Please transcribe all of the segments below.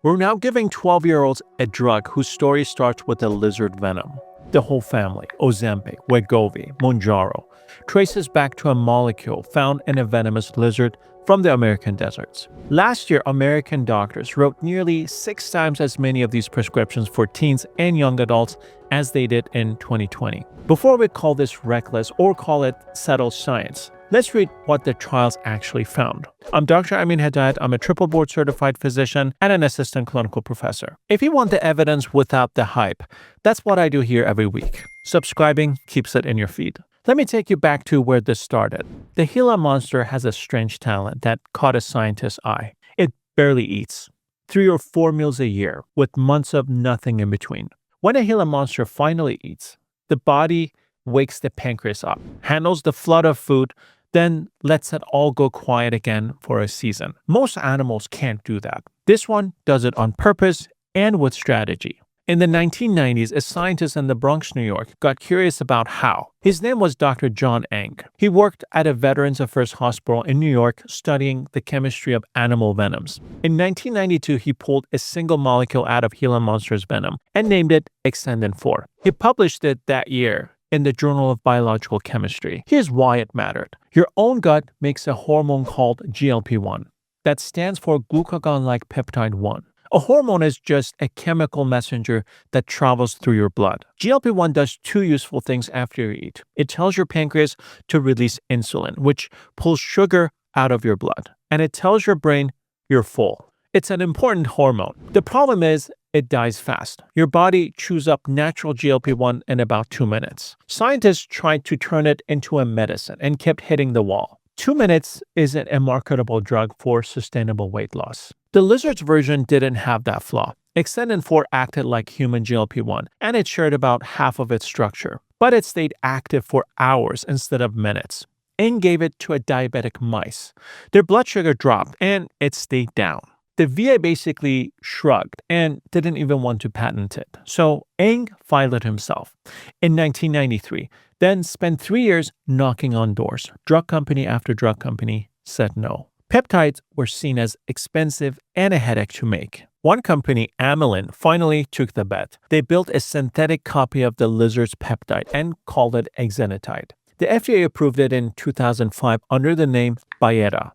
We're now giving 12-year-olds a drug whose story starts with a lizard venom. The whole family, Ozempic, Wegovy, Mounjaro, traces back to a molecule found in a venomous lizard from the American deserts. Last year, American doctors wrote nearly 6 times as many of these prescriptions for teens and young adults as they did in 2020. Before we call this reckless or call it settled science, let's read what the trials actually found. I'm Dr. Amin Hedayat. I'm a triple board certified physician and an assistant clinical professor. If you want the evidence without the hype, that's what I do here every week. Subscribing keeps it in your feed. Let me take you back to where this started. The Gila monster has a strange talent that caught a scientist's eye. It barely eats, 3 or 4 meals a year, with months of nothing in between. When a Gila monster finally eats, the body wakes the pancreas up, handles the flood of food, then lets it all go quiet again for a season. Most animals can't do that. This one does it on purpose and with strategy. In the 1990s, a scientist in the Bronx, New York, got curious about how. His name was Dr. John Eng. He worked at a Veterans Affairs hospital in New York studying the chemistry of animal venoms. In 1992, he pulled a single molecule out of Gila monster's venom and named it Exendin-4. He published it that year in the Journal of Biological Chemistry. Here's why it mattered. Your own gut makes a hormone called GLP-1 that stands for glucagon-like peptide 1. A hormone is just a chemical messenger that travels through your blood. GLP-1 does 2 useful things after you eat. It tells your pancreas to release insulin, which pulls sugar out of your blood. And it tells your brain you're full. It's an important hormone. The problem is it dies fast. Your body chews up natural GLP-1 in about 2 minutes. Scientists tried to turn it into a medicine and kept hitting the wall. 2 minutes isn't a marketable drug for sustainable weight loss. The lizard's version didn't have that flaw. Exendin-4 acted like human GLP-1, and it shared about half of its structure. But it stayed active for hours instead of minutes. Eng gave it to a diabetic mice. Their blood sugar dropped, and it stayed down. The VA basically shrugged and didn't even want to patent it. So Eng filed it himself in 1993, then spent 3 years knocking on doors. Drug company after drug company said no. Peptides were seen as expensive and a headache to make. One company, Amylin, finally took the bet. They built a synthetic copy of the lizard's peptide and called it exenatide. The FDA approved it in 2005 under the name Byetta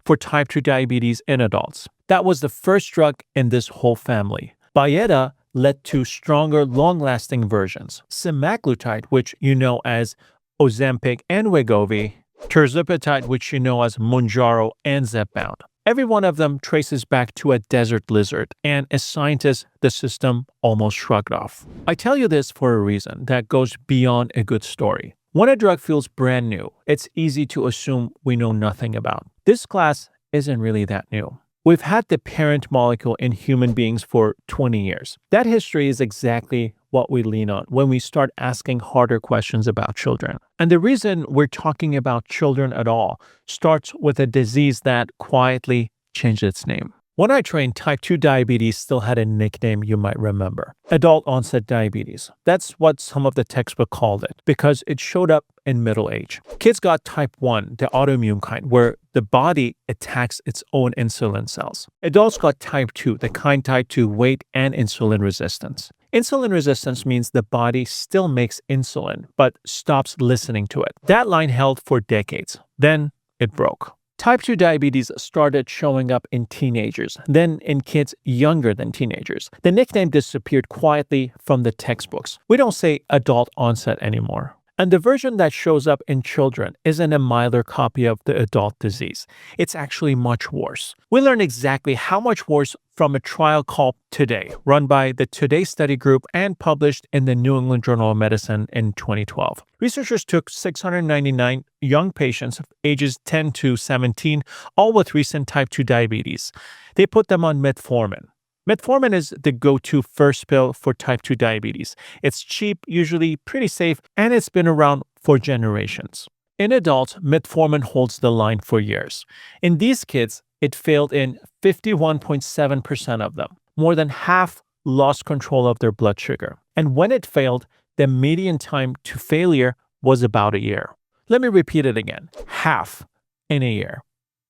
for type 2 diabetes in adults. That was the first drug in this whole family. Byetta led to stronger, long-lasting versions. Semaglutide, which you know as Ozempic and Wegovy, tirzepatide, which you know as Mounjaro and Zepbound. Every one of them traces back to a desert lizard, and as scientists, the system almost shrugged off. I tell you this for a reason that goes beyond a good story. When a drug feels brand new, it's easy to assume we know nothing about. This class isn't really that new. We've had the parent molecule in human beings for 20 years. That history is exactly what we lean on when we start asking harder questions about children. And the reason we're talking about children at all starts with a disease that quietly changed its name. When I trained, type 2 diabetes still had a nickname you might remember. Adult onset diabetes. That's what some of the textbooks called it because it showed up in middle age. Kids got type 1, the autoimmune kind, where the body attacks its own insulin cells. Adults got type 2, the kind tied to weight and insulin resistance. Insulin resistance means the body still makes insulin, but stops listening to it. That line held for decades. Then it broke. Type 2 diabetes started showing up in teenagers, then in kids younger than teenagers. The nickname disappeared quietly from the textbooks. We don't say adult onset anymore. And the version that shows up in children isn't a milder copy of the adult disease. It's actually much worse. We learned exactly how much worse from a trial called Today, run by the Today Study Group and published in the New England Journal of Medicine in 2012. Researchers took 699 young patients ages 10 to 17, all with recent type 2 diabetes. They put them on metformin. Metformin is the go-to first pill for type 2 diabetes. It's cheap, usually pretty safe, and it's been around for generations. In adults, metformin holds the line for years. In these kids, it failed in 51.7% of them. More than half lost control of their blood sugar. And when it failed, the median time to failure was about a year. Let me repeat it again. Half in a year.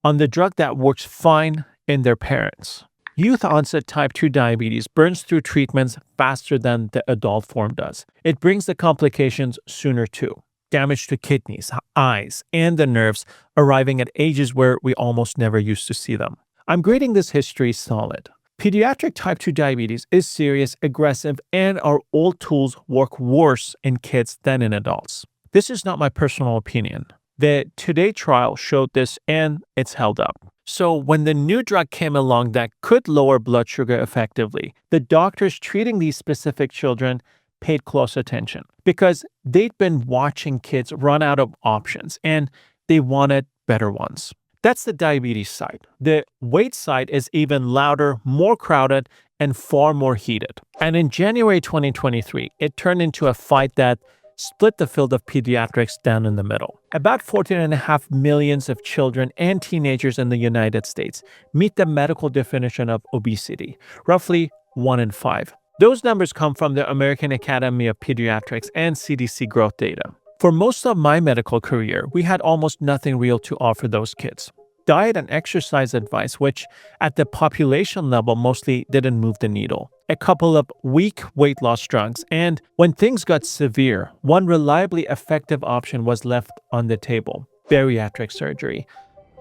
On the drug that works fine in their parents. Youth-onset type 2 diabetes burns through treatments faster than the adult form does. It brings the complications sooner too. Damage to kidneys, eyes, and the nerves arriving at ages where we almost never used to see them. I'm grading this history solid. Pediatric type 2 diabetes is serious, aggressive, and our old tools work worse in kids than in adults. This is not my personal opinion. The Today trial showed this and it's held up. So when the new drug came along that could lower blood sugar effectively, the doctors treating these specific children paid close attention because they'd been watching kids run out of options and they wanted better ones. That's the diabetes side. The weight side is even louder, more crowded, and far more heated. And in January 2023, it turned into a fight that split the field of pediatrics down in the middle. About 14.5 million of children and teenagers in the United States meet the medical definition of obesity, roughly 1 in 5. Those numbers come from the American Academy of Pediatrics and CDC growth data. For most of my medical career, we had almost nothing real to offer those kids. Diet and exercise advice, which at the population level mostly didn't move the needle. A couple of weak weight loss drugs, and when things got severe, one reliably effective option was left on the table: bariatric surgery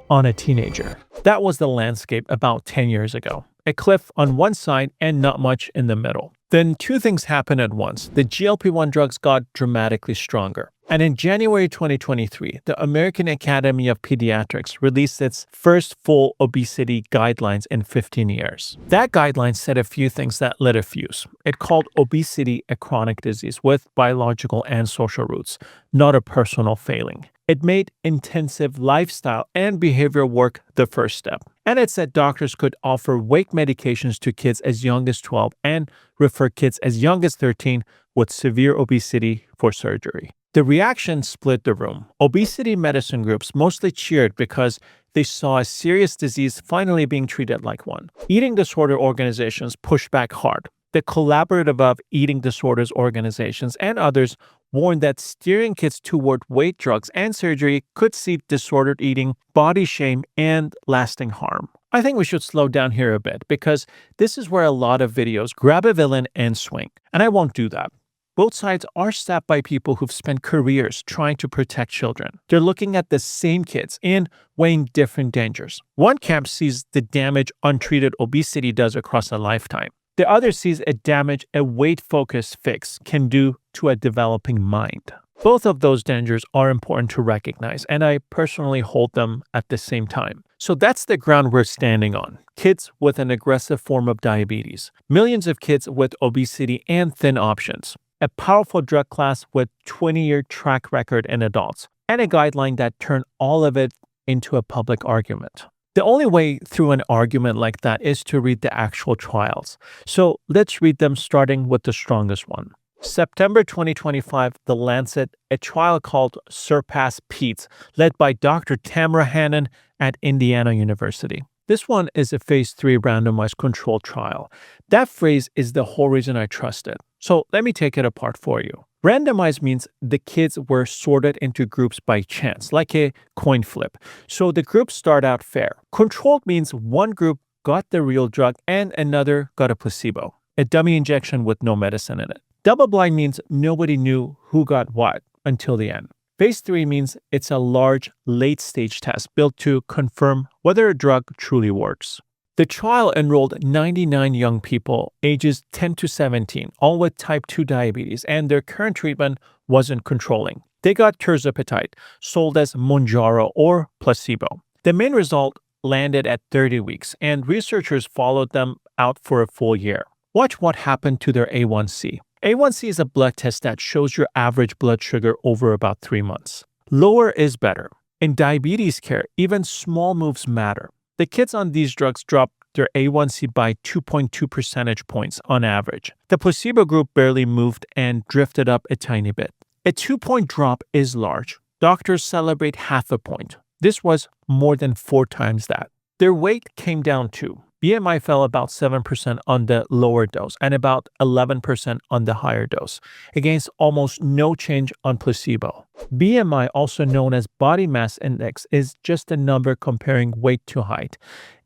on a teenager. That was the landscape about 10 years ago. A cliff on one side and not much in the middle. Then two things happened at once. The GLP-1 drugs got dramatically stronger. And in January 2023, the American Academy of Pediatrics released its first full obesity guidelines in 15 years. That guideline said a few things that lit a fuse. It called obesity a chronic disease with biological and social roots, not a personal failing. It made intensive lifestyle and behavioral work the first step. And it said doctors could offer weight medications to kids as young as 12 and refer kids as young as 13 with severe obesity for surgery. The reaction split the room. Obesity medicine groups mostly cheered because they saw a serious disease finally being treated like one. Eating disorder organizations pushed back hard. The Collaborative of Eating Disorders organizations and others warned that steering kids toward weight drugs and surgery could see disordered eating, body shame, and lasting harm. I think we should slow down here a bit because this is where a lot of videos grab a villain and swing, and I won't do that. Both sides are staffed by people who've spent careers trying to protect children. They're looking at the same kids and weighing different dangers. One camp sees the damage untreated obesity does across a lifetime. The other sees a damage a weight-focused fix can do to a developing mind. Both of those dangers are important to recognize, and I personally hold them at the same time. So that's the ground we're standing on. Kids with an aggressive form of diabetes. Millions of kids with obesity and thin options. A powerful drug class with 20-year track record in adults, and a guideline that turned all of it into a public argument. The only way through an argument like that is to read the actual trials. So let's read them, starting with the strongest one. September 2025, The Lancet, a trial called SURPASS-PEDS, led by Dr. Tamara Hannon at Indiana University. This one is a phase 3 randomized controlled trial. That phrase is the whole reason I trust it. So let me take it apart for you. Randomized means the kids were sorted into groups by chance, like a coin flip. So the groups start out fair. Controlled means one group got the real drug and another got a placebo, a dummy injection with no medicine in it. Double-blind means nobody knew who got what until the end. Phase 3 means it's a large, late-stage test built to confirm whether a drug truly works. The trial enrolled 99 young people, ages 10 to 17, all with type 2 diabetes, and their current treatment wasn't controlling. They got tirzepatide, sold as Mounjaro or placebo. The main result landed at 30 weeks, and researchers followed them out for a full year. Watch what happened to their A1C. A1C is a blood test that shows your average blood sugar over about 3 months. Lower is better. In diabetes care, even small moves matter. The kids on these drugs dropped their A1C by 2.2 percentage points on average. The placebo group barely moved and drifted up a tiny bit. A 2-point drop is large. Doctors celebrate half a point. This was more than 4 times that. Their weight came down too. BMI fell about 7% on the lower dose and about 11% on the higher dose, against almost no change on placebo. BMI, also known as body mass index, is just a number comparing weight to height.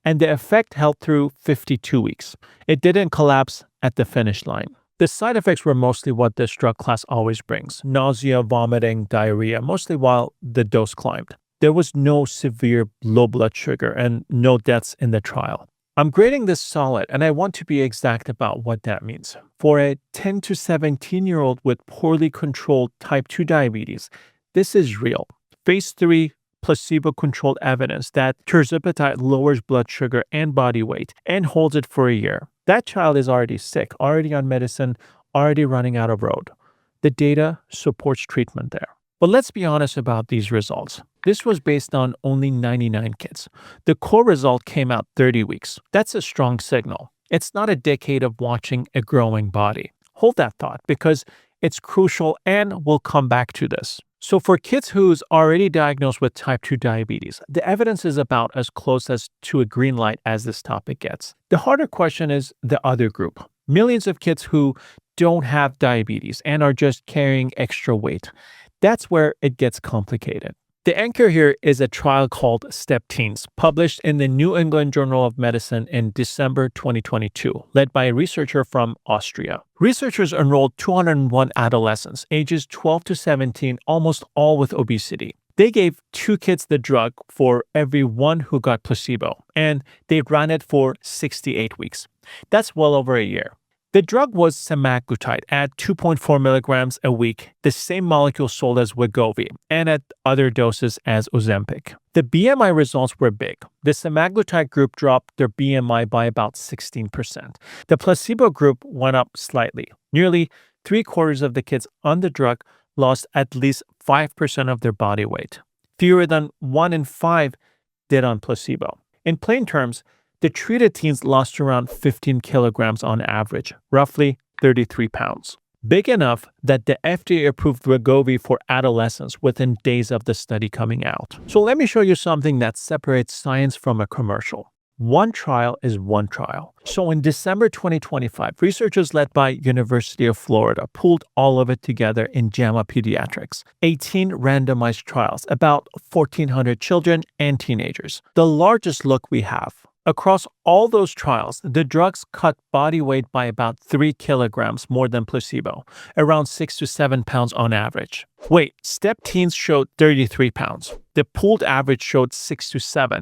and the effect held through 52 weeks. It didn't collapse at the finish line. The side effects were mostly what this drug class always brings: nausea, vomiting, diarrhea, mostly while the dose climbed. There was no severe low blood sugar and no deaths in the trial. I'm grading this solid, and I want to be exact about what that means. For a 10 to 17-year-old with poorly controlled type 2 diabetes, this is real. Phase 3 placebo-controlled evidence that tirzepatide lowers blood sugar and body weight and holds it for a year. That child is already sick, already on medicine, already running out of road. The data supports treatment there. But let's be honest about these results. This was based on only 99 kids. The core result came out 30 weeks. That's a strong signal. It's not a decade of watching a growing body. Hold that thought because it's crucial, and we'll come back to this. So for kids who's already diagnosed with type 2 diabetes, the evidence is about as close as to a green light as this topic gets. The harder question is the other group. Millions of kids who don't have diabetes and are just carrying extra weight. That's where it gets complicated. The anchor here is a trial called STEP-Teens, published in the New England Journal of Medicine in December 2022, led by a researcher from Austria. Researchers enrolled 201 adolescents, ages 12 to 17, almost all with obesity. They gave 2 kids the drug for every one who got placebo, and they ran it for 68 weeks. That's well over a year. The drug was semaglutide at 2.4 milligrams a week, the same molecule sold as Wegovy, and at other doses as Ozempic. The BMI results were big. The semaglutide group dropped their BMI by about 16%. The placebo group went up slightly. Nearly 3/4 of the kids on the drug lost at least 5% of their body weight. Fewer than 1 in 5 did on placebo. In plain terms, the treated teens lost around 15 kilograms on average, roughly 33 pounds. Big enough that the FDA approved Wegovy for adolescents within days of the study coming out. So let me show you something that separates science from a commercial. One trial is one trial. So in December 2025, researchers led by University of Florida pulled all of it together in JAMA Pediatrics, 18 randomized trials, about 1,400 children and teenagers. The largest look we have. Across all those trials, the drugs cut body weight by about 3 kilograms more than placebo, around 6 to 7 pounds on average. Wait, STEP-Teens showed 33 pounds. The pooled average showed 6 to 7.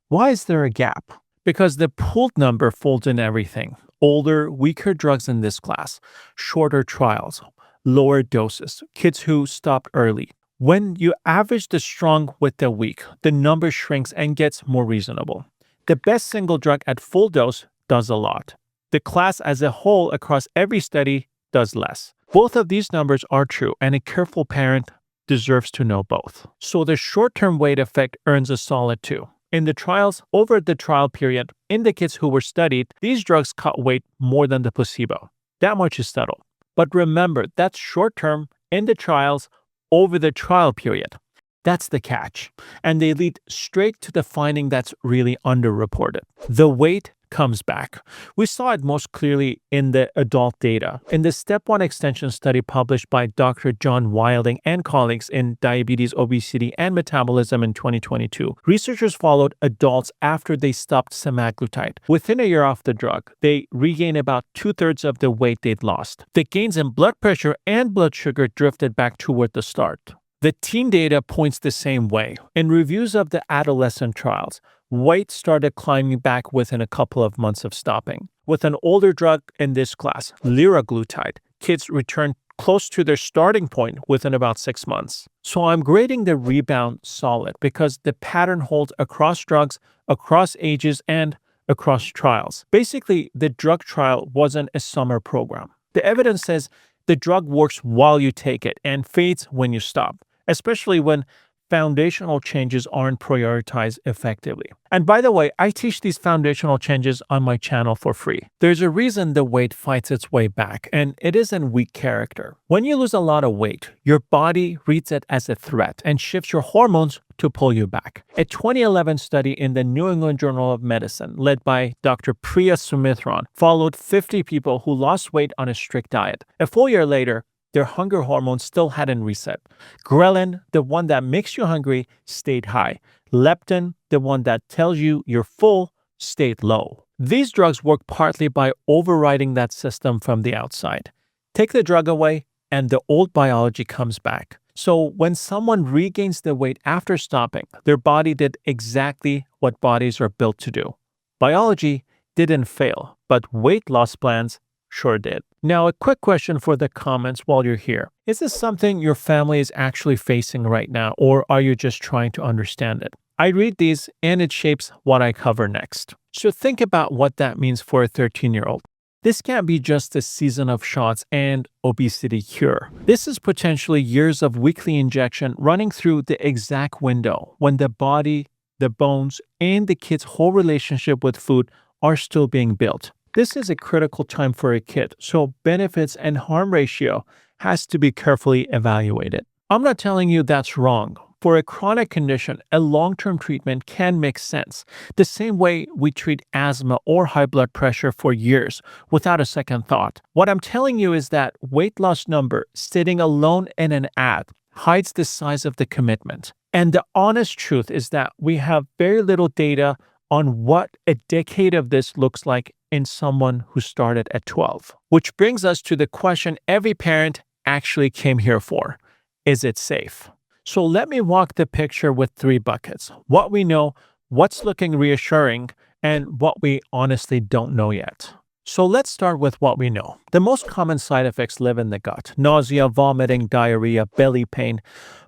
Why is there a gap? Because the pooled number folds in everything. Older, weaker drugs in this class, shorter trials, lower doses, kids who stopped early. When you average the strong with the weak, the number shrinks and gets more reasonable. The best single drug at full dose does a lot. The class as a whole across every study does less. Both of these numbers are true, and a careful parent deserves to know both. So the short-term weight effect earns a solid 2. In the trials, over the trial period, in the kids who were studied, these drugs cut weight more than the placebo. That much is subtle. But remember, that's short-term in the trials over the trial period. That's the catch. And they lead straight to the finding that's really underreported. The weight comes back. We saw it most clearly in the adult data. In the Step 1 extension study published by Dr. John Wilding and colleagues in Diabetes, Obesity, and Metabolism in 2022, researchers followed adults after they stopped semaglutide. Within a year off the drug, they regained about 2/3 of the weight they'd lost. The gains in blood pressure and blood sugar drifted back toward the start. The teen data points the same way. In reviews of the adolescent trials, weight started climbing back within a couple of months of stopping. With an older drug in this class, liraglutide, kids returned close to their starting point within about 6 months. So I'm grading the rebound solid because the pattern holds across drugs, across ages, and across trials. Basically, the drug trial wasn't a summer program. The evidence says the drug works while you take it and fades when you stop, especially when foundational changes aren't prioritized effectively. And by the way, I teach these foundational changes on my channel for free. There's a reason the weight fights its way back, and it isn't weak character. When you lose a lot of weight, your body reads it as a threat and shifts your hormones to pull you back. A 2011 study in the New England Journal of Medicine, led by Dr. Priya Sumitran, followed 50 people who lost weight on a strict diet. A full year later, their hunger hormone still hadn't reset. Ghrelin, the one that makes you hungry, stayed high. Leptin, the one that tells you you're full, stayed low. These drugs work partly by overriding that system from the outside. Take the drug away, and the old biology comes back. So when someone regains the weight after stopping, their body did exactly what bodies are built to do. Biology didn't fail, but weight loss plans sure did. Now, a quick question for the comments while you're here. Is this something your family is actually facing right now, or are you just trying to understand it? I read these and it shapes what I cover next. So think about what that means for a 13-year-old. This can't be just a season of shots and obesity cure. This is potentially years of weekly injection running through the exact window when the body, the bones, and the kid's whole relationship with food are still being built. This is a critical time for a kid, so benefits and harm ratio has to be carefully evaluated. I'm not telling you that's wrong. For a chronic condition, a long-term treatment can make sense, the same way we treat asthma or high blood pressure for years without a second thought. What I'm telling you is that weight loss number sitting alone in an ad hides the size of the commitment. And the honest truth is that we have very little data on what a decade of this looks like in someone who started at 12. Which brings us to the question every parent actually came here for. Is it safe? So let me walk the picture with 3 buckets. What we know, what's looking reassuring, and what we honestly don't know yet. So let's start with what we know. The most common side effects live in the gut. Nausea, vomiting, diarrhea, belly pain,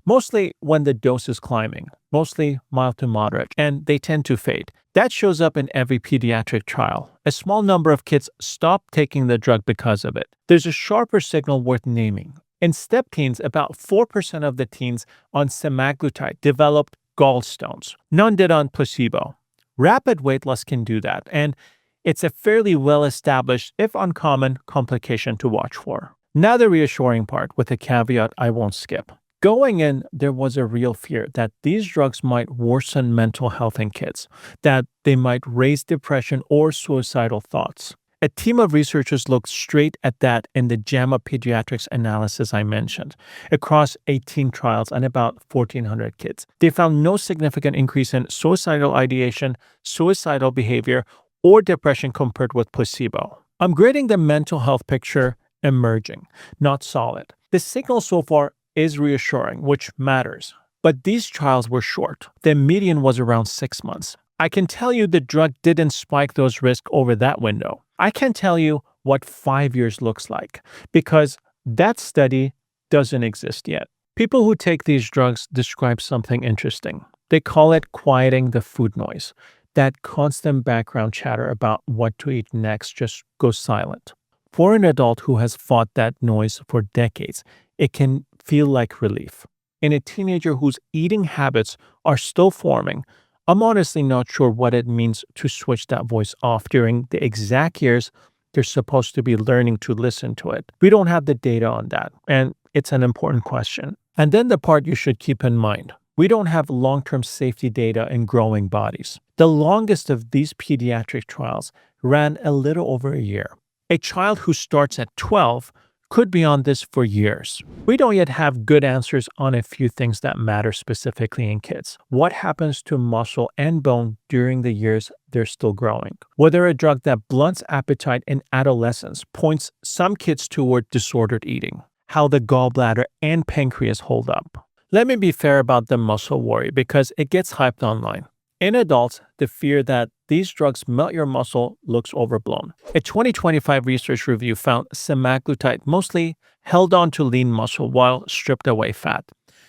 mostly when the dose is climbing, mostly mild to moderate, and they tend to fade. That shows up in every pediatric trial. A small number of kids stop taking the drug because of it. There's a sharper signal worth naming. In step teens, about 4% of the teens on semaglutide developed gallstones. None did on placebo. Rapid weight loss can do that, and it's a fairly well-established, if uncommon, complication to watch for. Now the reassuring part, with a caveat I won't skip. Going in, there was a real fear that these drugs might worsen mental health in kids, that they might raise depression or suicidal thoughts. A team of researchers looked straight at that in the JAMA Pediatrics analysis I mentioned, across 18 trials and about 1,400 kids. They found no significant increase in suicidal ideation, suicidal behavior, or depression compared with placebo. I'm grading the mental health picture emerging, not solid. The signal so far is reassuring, which matters. But these trials were short. The median was around 6 months. I can tell you the drug didn't spike those risks over that window. I can tell you what 5 years looks like, because that study doesn't exist yet. People who take these drugs describe something interesting. They call it quieting the food noise. That constant background chatter about what to eat next just goes silent. For an adult who has fought that noise for decades, it can feel like relief. In a teenager whose eating habits are still forming, I'm honestly not sure what it means to switch that voice off during the exact years they're supposed to be learning to listen to it. We don't have the data on that, and it's an important question. And then the part you should keep in mind. We don't have long-term safety data in growing bodies. The longest of these pediatric trials ran a little over a year. A child who starts at 12 could be on this for years. We don't yet have good answers on a few things that matter specifically in kids. What happens to muscle and bone during the years they're still growing? Whether a drug that blunts appetite in adolescence points some kids toward disordered eating. How the gallbladder and pancreas hold up. Let me be fair about the muscle worry because it gets hyped online. In adults, the fear that these drugs melt your muscle looks overblown. A 2025 research review found semaglutide mostly held on to lean muscle while stripped away fat.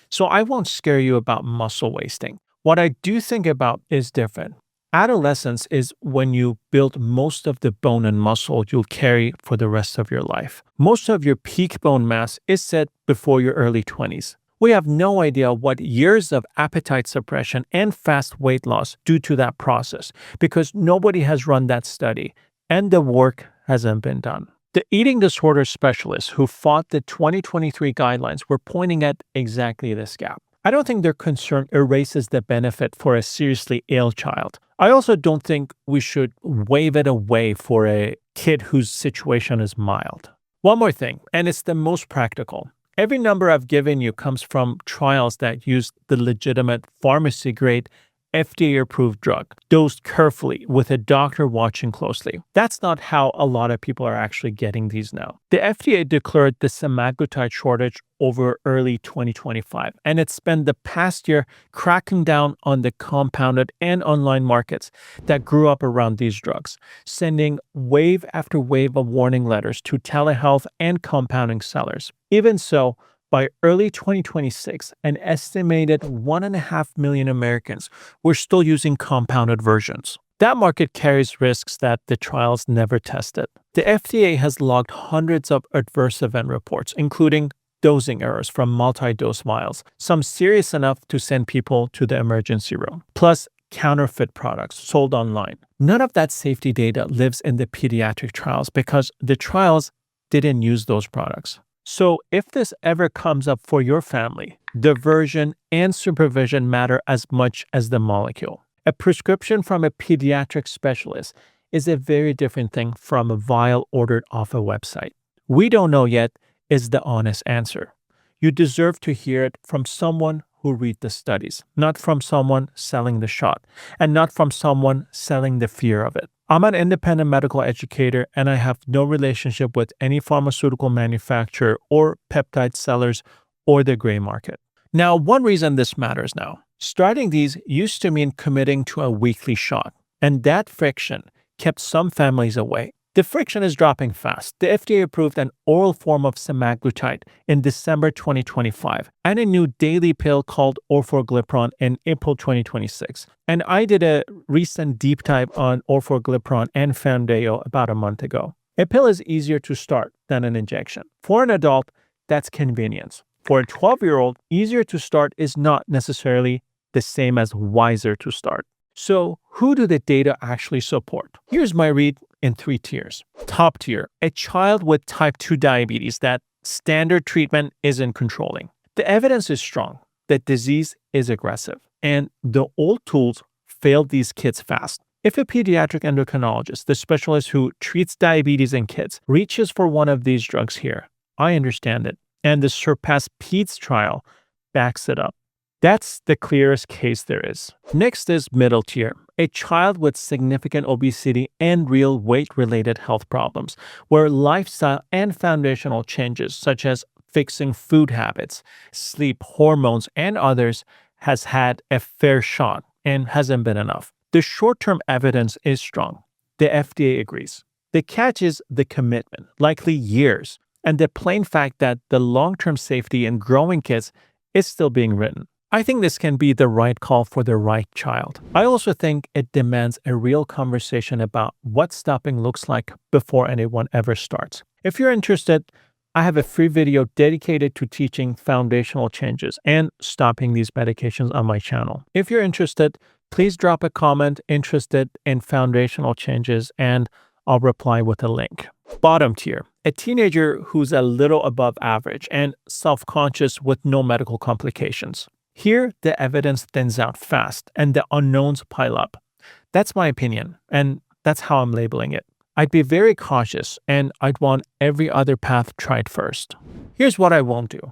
So I won't scare you about muscle wasting. What I do think about is different. Adolescence is when you build most of the bone and muscle you'll carry for the rest of your life. Most of your peak bone mass is set before your early 20s. We have no idea what years of appetite suppression and fast weight loss do to that process because nobody has run that study and the work hasn't been done. The eating disorder specialists who fought the 2023 guidelines were pointing at exactly this gap. I don't think their concern erases the benefit for a seriously ill child. I also don't think we should wave it away for a kid whose situation is mild. One more thing, and it's the most practical. Every number I've given you comes from trials that use the legitimate pharmacy-grade FDA-approved drug, dosed carefully with a doctor watching closely. That's not how a lot of people are actually getting these now. The FDA declared the semaglutide shortage over early 2025, and it spent the past year cracking down on the compounded and online markets that grew up around these drugs, sending wave after wave of warning letters to telehealth and compounding sellers. Even so, by early 2026, an estimated 1.5 million Americans were still using compounded versions. That market carries risks that the trials never tested. The FDA has logged hundreds of adverse event reports, including dosing errors from multi-dose vials, some serious enough to send people to the emergency room, plus counterfeit products sold online. None of that safety data lives in the pediatric trials because the trials didn't use those products. So if this ever comes up for your family, the version and supervision matter as much as the molecule. A prescription from a pediatric specialist is a very different thing from a vial ordered off a website. We don't know yet is the honest answer. You deserve to hear it from someone who read the studies, not from someone selling the shot, and not from someone selling the fear of it. I'm an independent medical educator, and I have no relationship with any pharmaceutical manufacturer or peptide sellers or the gray market. Now, one reason this matters now, starting these used to mean committing to a weekly shot, and that friction kept some families away. The friction is dropping fast. The FDA approved an oral form of semaglutide in December 2025 and a new daily pill called orforglipron in April 2026. And I did a recent deep dive on orforglipron and Foundayo about a month ago. A pill is easier to start than an injection. For an adult, that's convenience. For a 12-year-old, easier to start is not necessarily the same as wiser to start. So who do the data actually support? Here's my read in 3 tiers. Top tier, a child with type 2 diabetes that standard treatment isn't controlling. The evidence is strong. The disease is aggressive, and the old tools failed these kids fast. If a pediatric endocrinologist, the specialist who treats diabetes in kids, reaches for one of these drugs here, I understand it. And the SURPASS-PEDS trial backs it up. That's the clearest case there is. Next is middle tier, a child with significant obesity and real weight-related health problems, where lifestyle and foundational changes such as fixing food habits, sleep, hormones, and others has had a fair shot and hasn't been enough. The short-term evidence is strong. The FDA agrees. The catch is the commitment, likely years, and the plain fact that the long-term safety in growing kids is still being written. I think this can be the right call for the right child. I also think it demands a real conversation about what stopping looks like before anyone ever starts. If you're interested, I have a free video dedicated to teaching foundational changes and stopping these medications on my channel. If you're interested, please drop a comment interested in foundational changes and I'll reply with a link. Bottom tier, a teenager who's a little above average and self-conscious with no medical complications. Here, the evidence thins out fast and the unknowns pile up. That's my opinion, and that's how I'm labeling it. I'd be very cautious, and I'd want every other path tried first. Here's what I won't do.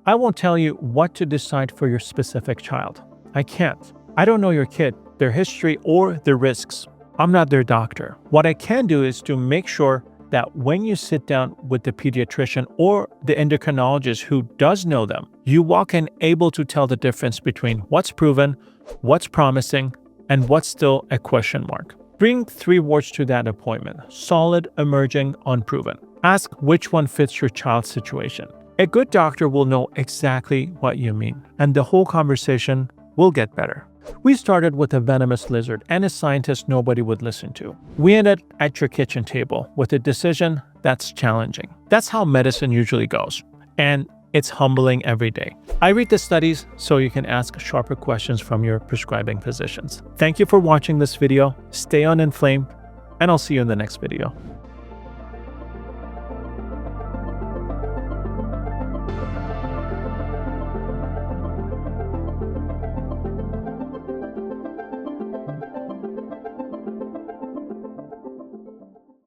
I won't tell you what to decide for your specific child. I can't. I don't know your kid, their history, or their risks. I'm not their doctor. What I can do is to make sure that when you sit down with the pediatrician or the endocrinologist who does know them, you walk in able to tell the difference between what's proven, what's promising, and what's still a question mark. Bring 3 words to that appointment: solid, emerging, unproven. Ask which one fits your child's situation. A good doctor will know exactly what you mean, and the whole conversation will get better. We started with a venomous lizard and a scientist nobody would listen to. We ended at your kitchen table with a decision that's challenging. That's how medicine usually goes, and it's humbling every day. I read the studies so you can ask sharper questions from your prescribing physicians. Thank you for watching this video. Stay uninflamed, and I'll see you in the next video.